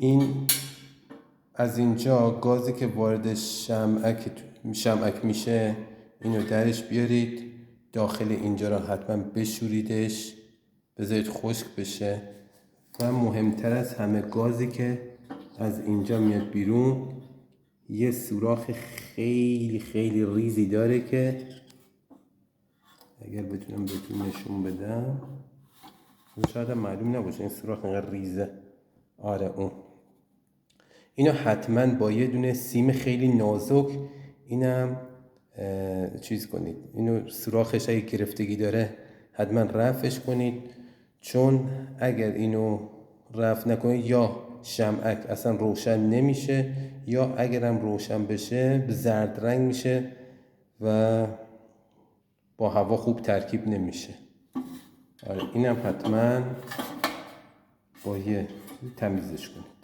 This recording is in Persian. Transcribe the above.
این از اینجا گازی که وارد شمعک میشه اینو درش بیارید داخل اینجا را حتما بشوریدش، بذارید خشک بشه. و مهمتر از همه گازی که از اینجا میاد بیرون یه سوراخ خیلی خیلی ریزی داره که اگر بتونم بهتون نشون بدم شاید معلوم نباشه این سوراخ اینقدر ریزه. آره اون اینو حتما با یه دونه سیم خیلی نازک اینم چیز کنید، اینو سوراخش اگه گرفتگی داره حتما رفعش کنید، چون اگر اینو رفع نکنید یا شمعک اصلا روشن نمیشه یا اگرم روشن بشه زرد رنگ میشه و با هوا خوب ترکیب نمیشه. آره اینم حتما با یه تمیزش کنید.